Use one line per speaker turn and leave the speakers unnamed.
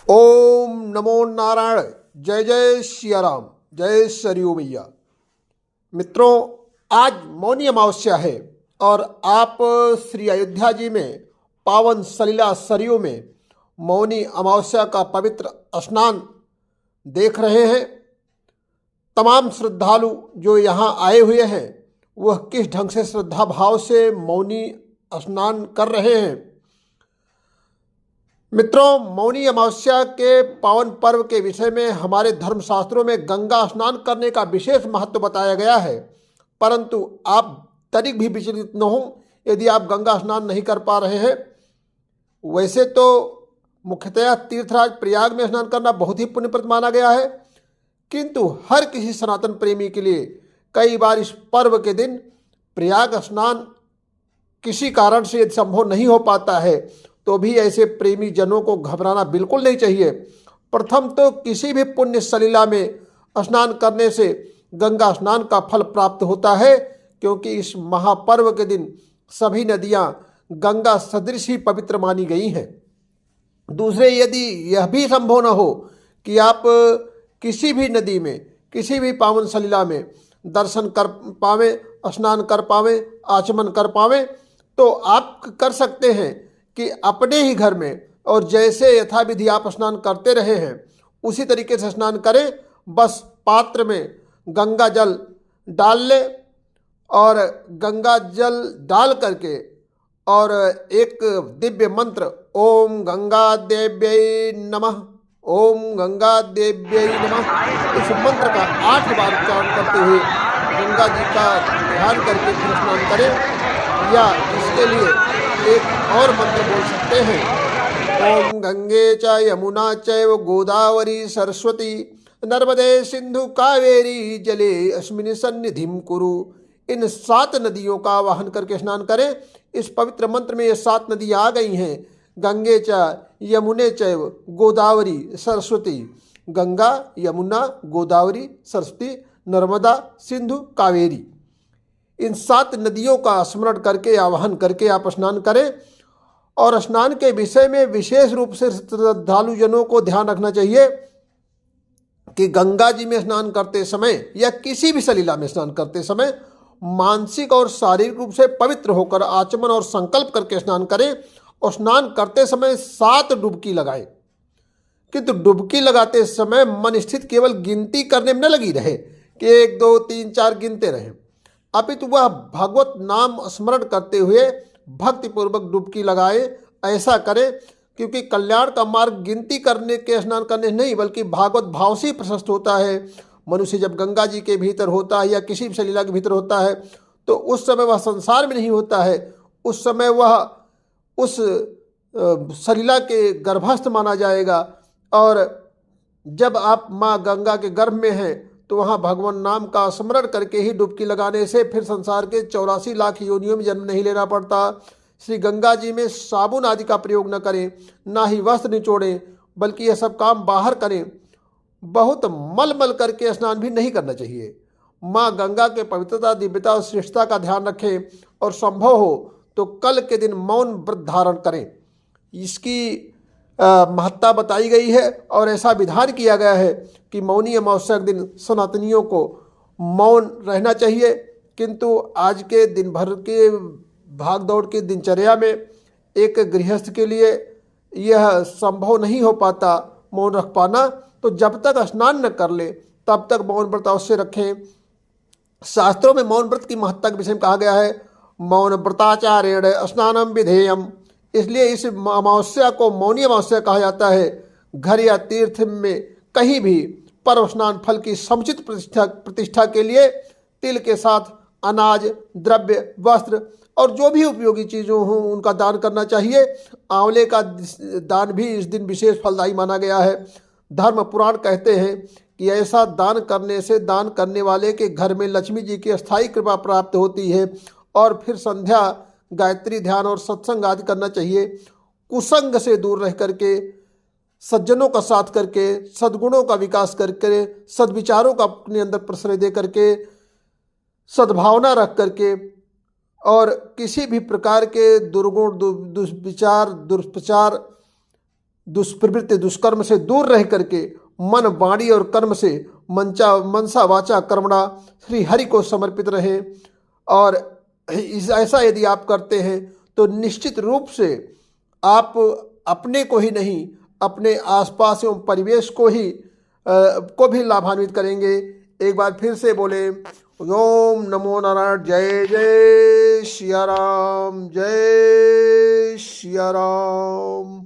ओम नमो नारायण। जय जय सिया राम, जय सरयू मैया। मित्रों, आज मौनी अमावस्या है और आप श्री अयोध्या जी में पावन सलीला सरयू में मौनी अमावस्या का पवित्र स्नान देख रहे हैं। तमाम श्रद्धालु जो यहाँ आए हुए हैं वह किस ढंग से श्रद्धा भाव से मौनी स्नान कर रहे हैं। मित्रों, मौनी अमावस्या के पावन पर्व के विषय में हमारे धर्मशास्त्रों में गंगा स्नान करने का विशेष महत्व बताया गया है, परंतु आप तनिक भी विचलित न हो यदि आप गंगा स्नान नहीं कर पा रहे हैं। वैसे तो मुख्यतः तीर्थराज प्रयाग में स्नान करना बहुत ही पुण्यप्रद माना गया है, किंतु हर किसी सनातन प्रेमी के लिए कई बार इस पर्व के दिन प्रयाग स्नान किसी कारण से यदि संभव नहीं हो पाता है तो भी ऐसे प्रेमी जनों को घबराना बिल्कुल नहीं चाहिए। प्रथम तो किसी भी पुण्य सलीला में स्नान करने से गंगा स्नान का फल प्राप्त होता है, क्योंकि इस महापर्व के दिन सभी नदियां गंगा सदृश ही पवित्र मानी गई हैं। दूसरे, यदि यह भी संभव न हो कि आप किसी भी नदी में किसी भी पावन सलीला में दर्शन कर पावें, स्नान कर पावें, आचमन कर पावें, तो आप कर सकते हैं कि अपने ही घर में और जैसे यथाविधि आप स्नान करते रहे हैं उसी तरीके से स्नान करें। बस पात्र में गंगा जल डाल लें और गंगा जल डाल करके और एक दिव्य मंत्र ओम गंगा देव्यै नमः, ओम गंगा देव्यै नमः, इस मंत्र का 8 बार उच्चारण करते हुए गंगा जी का ध्यान करके फिर स्नान करें। या इसके लिए एक और मंत्र बोल सकते हैं ओम गंगे च यमुना चैव गोदावरी सरस्वती नर्मदे सिंधु कावेरी जले अस्मिन् सन्निधिं कुरु। इन 7 नदियों का आवाहन करके स्नान करें। इस पवित्र मंत्र में ये 7 नदियाँ आ गई हैं, गंगे च यमुने चैव गोदावरी सरस्वती। गंगा, यमुना, गोदावरी, सरस्वती, नर्मदा, सिंधु, कावेरी, इन 7 नदियों का स्मरण करके आवाहन करके आप स्नान करें। और स्नान के विषय में विशेष रूप से श्रद्धालु जनों को ध्यान रखना चाहिए कि गंगा जी में स्नान करते समय या किसी भी सलीला में स्नान करते समय मानसिक और शारीरिक रूप से पवित्र होकर आचमन और संकल्प करके स्नान करें। और स्नान करते समय 7 डुबकी लगाएं, किंतु डुबकी लगाते समय मन स्थित केवल गिनती करने में न लगी रहे कि 1 2 3 4 गिनते रहें, अपितु वह भगवत नाम स्मरण करते हुए भक्तिपूर्वक डुबकी लगाए। ऐसा करें क्योंकि कल्याण का मार्ग गिनती करने के स्नान करने नहीं बल्कि भागवत भाव से प्रशस्त होता है। मनुष्य जब गंगा जी के भीतर होता है या किसी भी सलीला के भीतर होता है तो उस समय वह संसार में नहीं होता है, उस समय वह उस सलीला के गर्भस्थ माना जाएगा। और जब आप माँ गंगा के गर्भ में हैं तो वहाँ भगवान नाम का स्मरण करके ही डुबकी लगाने से फिर संसार के 84 लाख योनियों में जन्म नहीं लेना पड़ता। श्री गंगा जी में साबुन आदि का प्रयोग न करें, ना ही वस्त्र निचोड़ें, बल्कि यह सब काम बाहर करें। बहुत मल मल करके स्नान भी नहीं करना चाहिए। माँ गंगा के पवित्रता, दिव्यता और श्रेष्ठता का ध्यान रखें और संभव हो तो कल के दिन मौन व्रत धारण करें। इसकी महत्ता बताई गई है और ऐसा विधान किया गया है कि मौनी अमावस्या के दिन सनातनियों को मौन रहना चाहिए। किंतु आज के दिन भर के भाग दौड़ की दिनचर्या में एक गृहस्थ के लिए यह संभव नहीं हो पाता मौन रख पाना, तो जब तक स्नान न कर ले तब तक मौन व्रत अवश्य रखें। शास्त्रों में मौन व्रत की महत्ता के विषय में कहा गया है मौन व्रताचार्येण स्नानम विधेयम, इसलिए इस अमावस्या को मौनी अमावस्या कहा जाता है। घर या तीर्थ में कहीं भी पर्व स्नान फल की समुचित प्रतिष्ठा के लिए तिल के साथ अनाज, द्रव्य, वस्त्र और जो भी उपयोगी चीज़ों हों उनका दान करना चाहिए। आंवले का दान भी इस दिन विशेष फलदायी माना गया है। धर्म पुराण कहते हैं कि ऐसा दान करने से दान करने वाले के घर में लक्ष्मी जी की अस्थायी कृपा प्राप्त होती है। और फिर संध्या, गायत्री ध्यान और सत्संग आदि करना चाहिए। कुसंग से दूर रह करके, सज्जनों का साथ करके, सद्गुणों का विकास करके, सद्विचारों का अपने अंदर प्रश्रय दे करके, सद्भावना रख करके और किसी भी प्रकार के दुर्गुण, दुष्विचार, दुष्प्रचार दुष्प्रवृत्ति दुष्कर्म से दूर रह करके मन वाणी और कर्म से मनसा वाचा कर्मणा श्री हरि को समर्पित रहे। और ऐसा यदि आप करते हैं तो निश्चित रूप से आप अपने को ही नहीं, अपने आसपास एवं परिवेश को भी लाभान्वित करेंगे। एक बार फिर से बोले, ओम नमो नारायण। जय जय सिया राम, जय सिया राम।